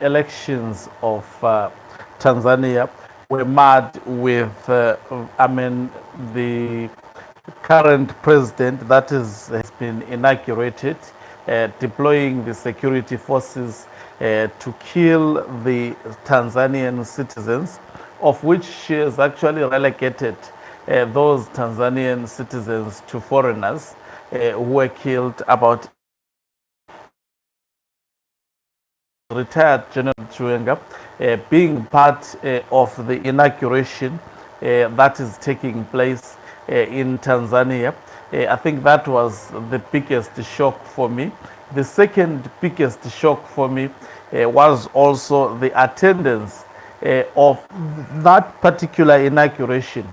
elections of Tanzania were marred with, the current president that has been inaugurated, deploying the security forces to kill the Tanzanian citizens, of which she has actually relegated those Tanzanian citizens to foreigners who were killed. About retired General Chiwenga being part of the inauguration that is taking place in Tanzania. I think that was the biggest shock for me. The second biggest shock for me was also the attendance of that particular inauguration,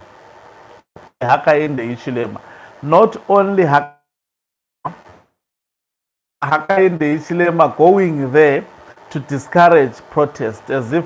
Hakainde Ichilema. Not only Hakainde Ichilema going there to discourage protest as if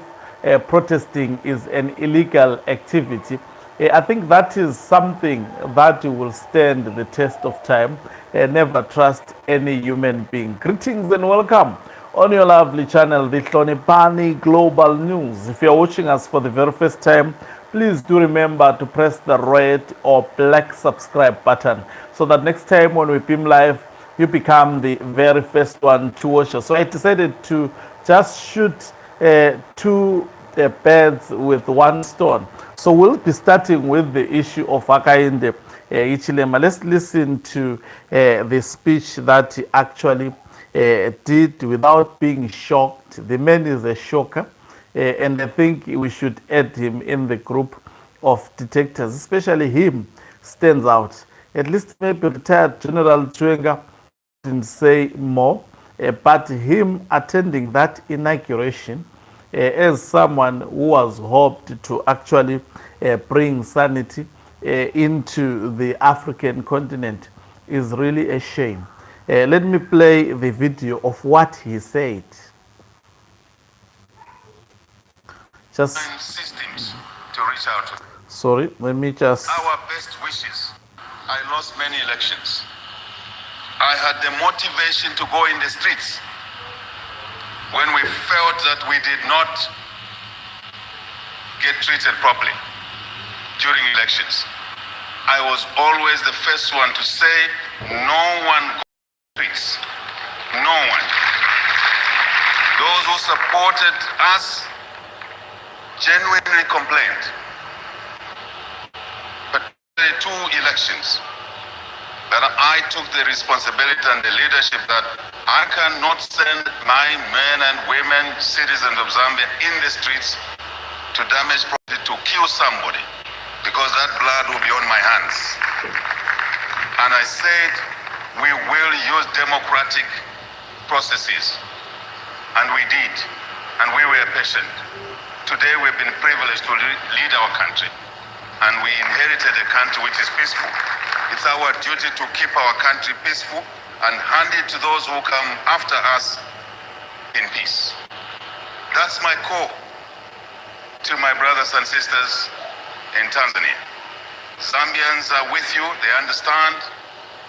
protesting is an illegal activity. I think that is something that will stand the test of time. Never trust any human being. Greetings and welcome on your lovely channel, the Hlonipani Global News. If you're watching us for the very first time, please do remember to press the red or black subscribe button so that next time when we beam live, you become the very first one to watch us. So I decided to just shoot two birds with one stone. So we'll be starting with the issue of Hakainde Ichilema. Let's listen to the speech that he actually did without being shocked. The man is a shocker, and I think we should add him in the group of detectors, especially him stands out. At least maybe retired General Chiwenga didn't say more, but him attending that inauguration as someone who was hoped to actually bring sanity into the African continent is really a shame. Let me play the video of what he said. Just systems to reach out to. Sorry, let me just. Our best wishes. I lost many elections. I had the motivation to go in the streets when we felt that we did not get treated properly during elections. I was always the first one to say, no one goes to the streets. No one. Those who supported us genuinely complained. But the two elections that I took the responsibility and the leadership that I cannot send my men and women, citizens of Zambia, in the streets to damage property, to kill somebody, because that blood will be on my hands. And I said, we will use democratic processes. And we did. And we were patient. Today we've been privileged to lead our country. And we inherited a country which is peaceful. It's our duty to keep our country peaceful and hand it to those who come after us in peace. That's my call to my brothers and sisters in Tanzania. Zambians are with you. They understand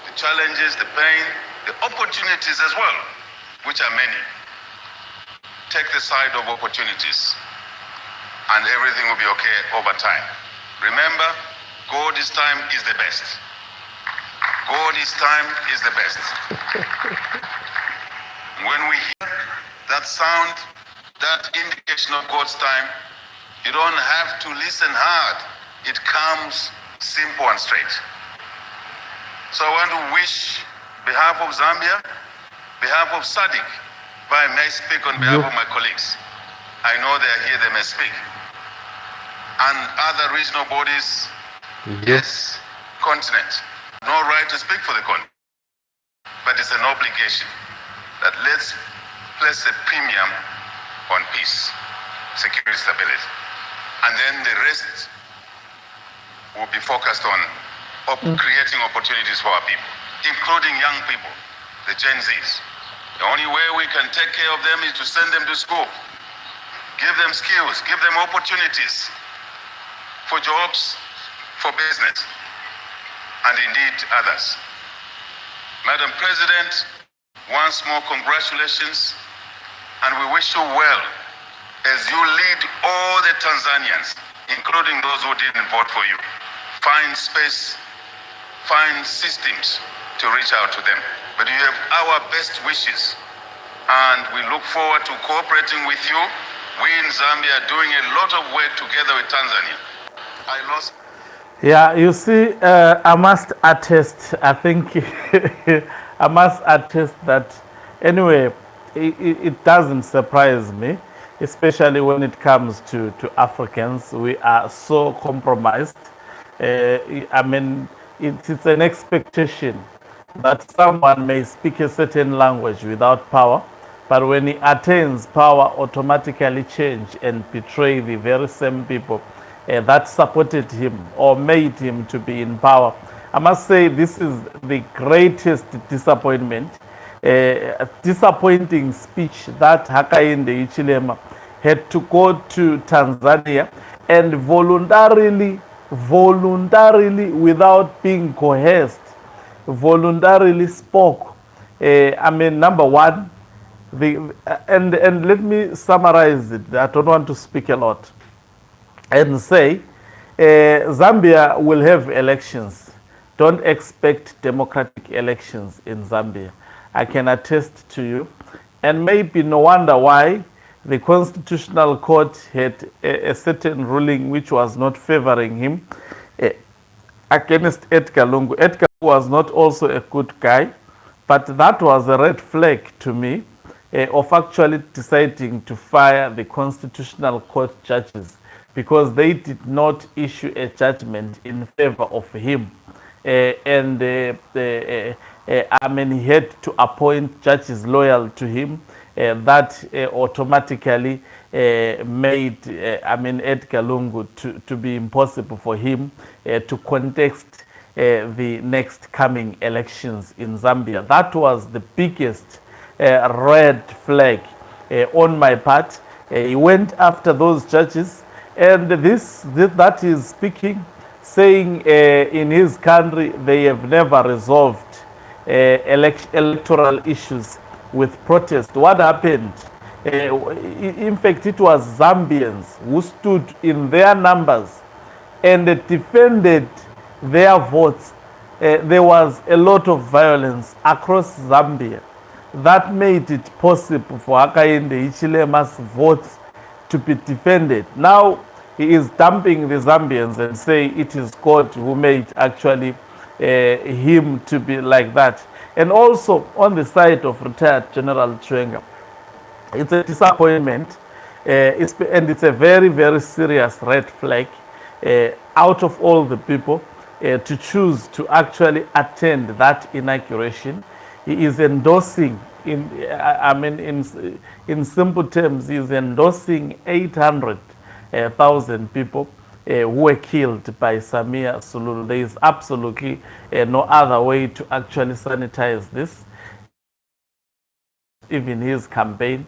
the challenges, the pain, the opportunities as well, which are many. Take the side of opportunities and everything will be okay over time. Remember, God's time is the best. God's time is the best. When we hear that sound, that indication of God's time, you don't have to listen hard. It comes simple and straight. So I want to wish, behalf of Zambia, behalf of SADC, if I may speak on behalf of my colleagues. I know they are here, they may speak. And other regional bodies, yes, continent. No right to speak for the continent, but it's an obligation that let's place a premium on peace, security, stability. And then the rest will be focused on creating opportunities for our people, including young people, the Gen Zs. The only way we can take care of them is to send them to school, give them skills, give them opportunities for jobs, for business, and indeed others. Madam President, once more congratulations, and we wish you well as you lead all the Tanzanians, including those who didn't vote for you, find space, find systems to reach out to them. But you have our best wishes, and we look forward to cooperating with you. We in Zambia are doing a lot of work together with Tanzania. Yeah, you see, I must attest, I think, I must attest that anyway, it doesn't surprise me, especially when it comes to Africans. We are so compromised. I mean, it's an expectation that someone may speak a certain language without power, but when he attains power, automatically change and betray the very same people that supported him or made him to be in power. I must say this is the greatest disappointment, disappointing speech that Hakainde Hichilema had to go to Tanzania and voluntarily, without being coerced, voluntarily spoke. I mean, number one, and let me summarize it. I don't want to speak a lot, and say Zambia will have elections. Don't expect democratic elections in Zambia. I can attest to you. And maybe no wonder why the Constitutional Court had a certain ruling which was not favoring him against Edgar Lungu. Edgar was not also a good guy, but that was a red flag to me of actually deciding to fire the Constitutional Court judges, because they did not issue a judgment in favor of him. I mean, he had to appoint judges loyal to him. That automatically made, I mean, Edgar Lungu to be impossible for him to contest the next coming elections in Zambia. That was the biggest red flag on my part. He went after those judges, and that is speaking, saying in his country they have never resolved electoral issues with protest. What happened? In fact, it was Zambians who stood in their numbers and defended their votes. There was a lot of violence across Zambia that made it possible for Hakainde Hichilema's votes to be defended. Now he is dumping the Zambians and say it is God who made actually him to be like that. And also on the side of retired General Chiwenga, it's a disappointment, and it's a very, very serious red flag out of all the people to choose to actually attend that inauguration. He is endorsing, in simple terms, he is endorsing 800,000 people who were killed by Samia Suluhu. There is absolutely no other way to actually sanitize this. Even his campaign,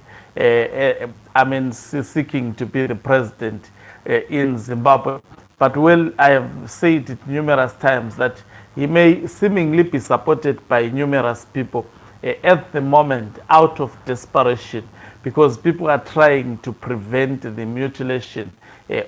seeking to be the president in Zimbabwe. But well, I have said it numerous times that he may seemingly be supported by numerous people at the moment out of desperation, because people are trying to prevent the mutilation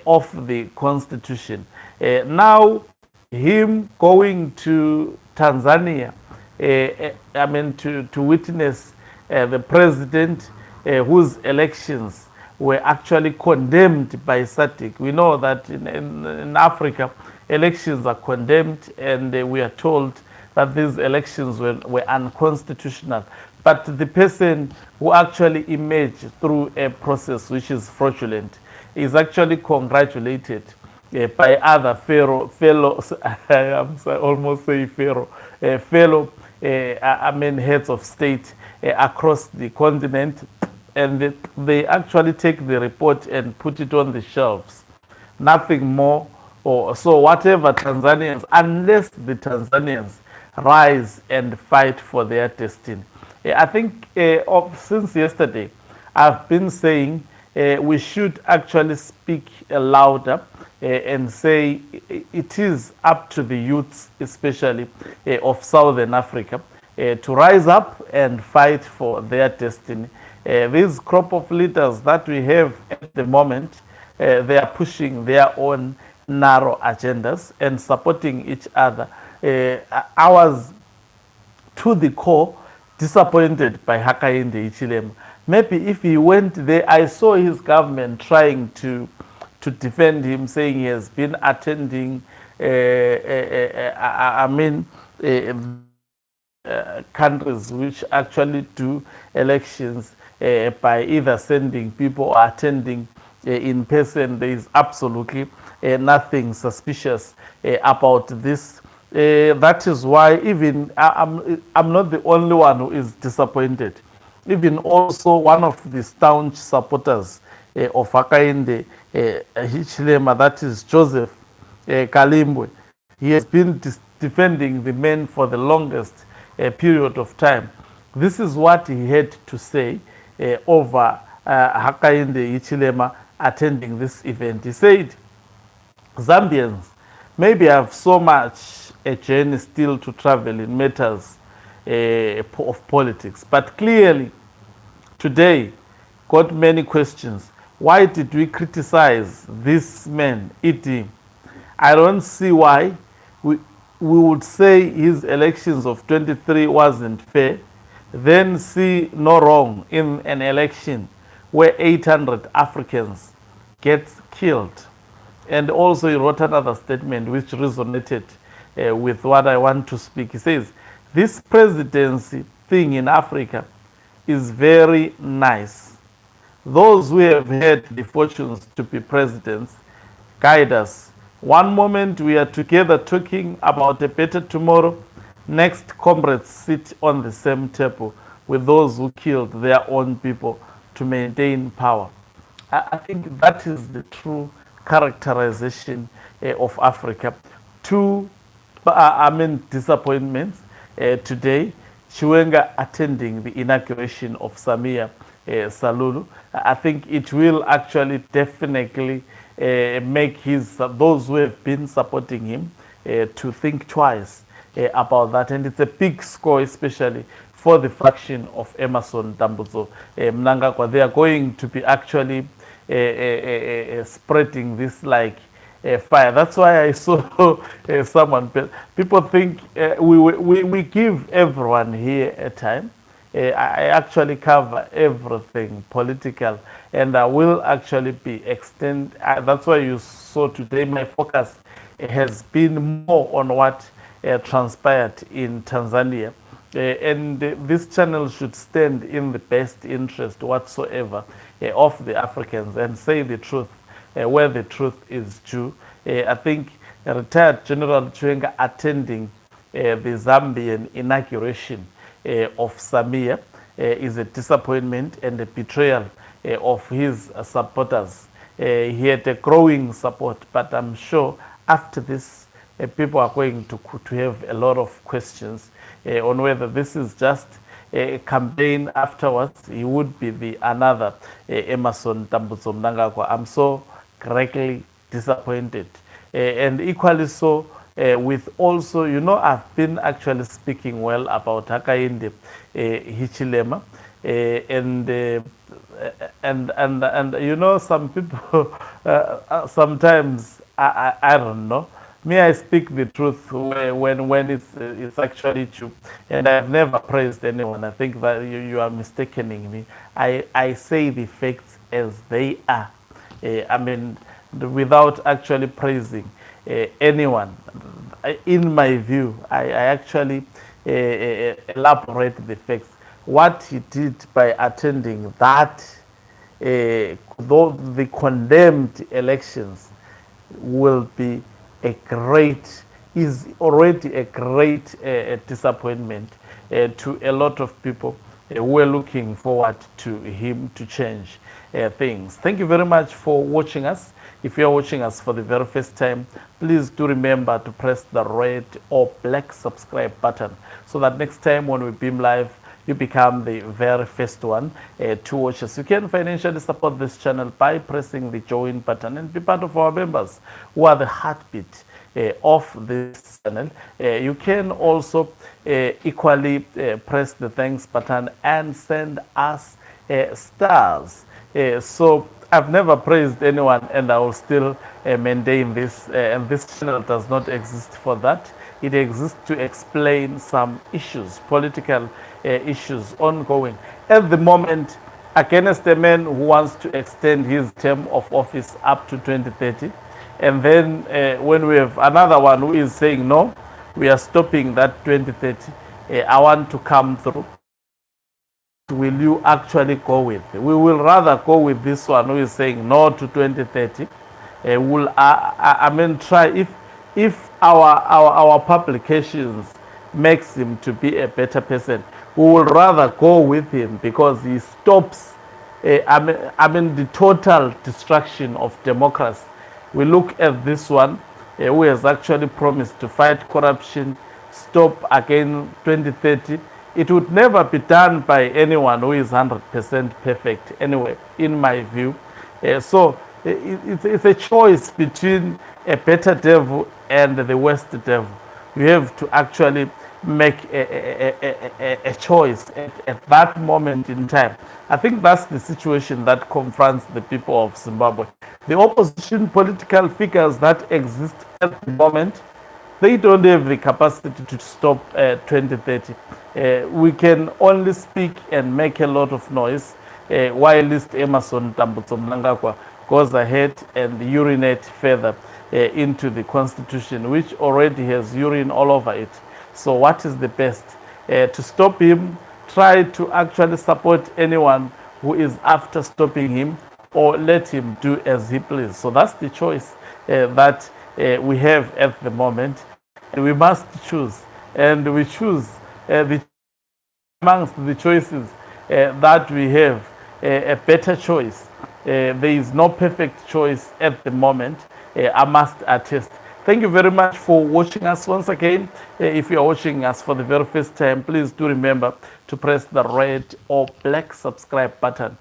of the constitution. Now, him going to Tanzania, to witness the president whose elections were actually condemned by SADC. We know that in Africa, elections are condemned, and we are told that these elections were unconstitutional. But the person who actually emerged through a process which is fraudulent is actually congratulated by other fellow heads of state across the continent, and they actually take the report and put it on the shelves. Nothing more. So whatever Tanzanians, unless the Tanzanians rise and fight for their destiny. I think since yesterday, I've been saying we should actually speak louder and say it is up to the youths, especially of Southern Africa, to rise up and fight for their destiny. These crop of leaders that we have at the moment, they are pushing their own narrow agendas and supporting each other. Ours, to the core, disappointed by Hakainde Hichilema. Maybe if he went there, I saw his government trying to defend him, saying he has been attending, countries which actually do elections by either sending people or attending in person. There is absolutely nothing suspicious about this. That is why even I'm not the only one who is disappointed. Even also one of the staunch supporters of Hakainde Hichilema, that is Joseph Kalimbwe. He has been defending the men for the longest period of time. This is what he had to say over Hakainde Hichilema attending this event. He said, Zambians maybe have so much a journey still to travel in matters of politics, but clearly today got many questions. Why did we criticize this man eating? I don't see why we would say his elections of 23 wasn't fair, then see no wrong in an election where 800 Africans get killed. And also he wrote another statement which resonated with what I want to speak. He says, this presidency thing in Africa is very nice. Those who have had the fortunes to be presidents guide us. One moment we are together talking about a better tomorrow. Next, comrades sit on the same table with those who killed their own people to maintain power. I think that is the true characterization of Africa. Two, disappointments today. Chiwenga attending the inauguration of Samia Salulu. I think it will actually definitely make those who have been supporting him to think twice about that. And it's a big score, especially for the faction of Emerson Dambuzo Mnangagwa. They are going to be actually spreading this like fire. That's why I saw someone. People think we give everyone here a time. I actually cover everything political, and I will actually be extend. That's why you saw today my focus has been more on what transpired in Tanzania. And this channel should stand in the best interest whatsoever of the Africans and say the truth where the truth is due. I think retired General Chiwenga attending the Zambian inauguration of Samia is a disappointment and a betrayal of his supporters. He had a growing support, but I'm sure after this, people are going to have a lot of questions on whether this is just a campaign afterwards. He would be the another Emerson Dambuzo Mnangagwa. I'm so greatly disappointed. And equally so with also, I've been actually speaking well about Hakainde Hichilema. And some people sometimes I don't know. Me, I speak the truth when it's actually true, and I've never praised anyone. I think that you are mistaking me. I say the facts as they are. Without actually praising anyone. In my view, I actually elaborate the facts. What he did by attending that, the condemned elections, will be is already a great disappointment to a lot of people who are looking forward to him to change things. Thank you very much for watching us. If you are watching us for the very first time, please do remember to press the red or black subscribe button so that next time when we beam live, you become the very first one to watch us. You can financially support this channel by pressing the join button and be part of our members who are the heartbeat of this channel. You can also equally press the thanks button and send us stars. So I've never praised anyone, and I will still maintain this. And this channel does not exist for that. It exists to explain some issues, political issues ongoing. At the moment, against a man who wants to extend his term of office up to 2030. And then when we have another one who is saying, no, we are stopping that 2030, I want to come through. Will you actually go with? We will rather go with this one who is saying no to 2030. Will I mean try if our publications makes him to be a better person, we will rather go with him because he stops I mean the total destruction of democracy. We look at this one who has actually promised to fight corruption, stop again 2030. It would never be done by anyone who is 100% perfect anyway, in my view. So it's a choice between a better devil and the worst devil. You have to actually make a choice at that moment in time. I think that's the situation that confronts the people of Zimbabwe. The opposition political figures that exist at the moment, they don't have the capacity to stop 2030. We can only speak and make a lot of noise while List Emerson Tambutso Mnangagwa goes ahead and urinate further into the constitution, which already has urine all over it. So what is the best? To stop him, try to actually support anyone who is after stopping him, or let him do as he pleases. So that's the choice that we have at the moment. And we must choose. And we choose amongst the choices that we have a better choice. There is no perfect choice at the moment, I must attest. Thank you very much for watching us once again. If you are watching us for the very first time, please do remember to press the red or black subscribe button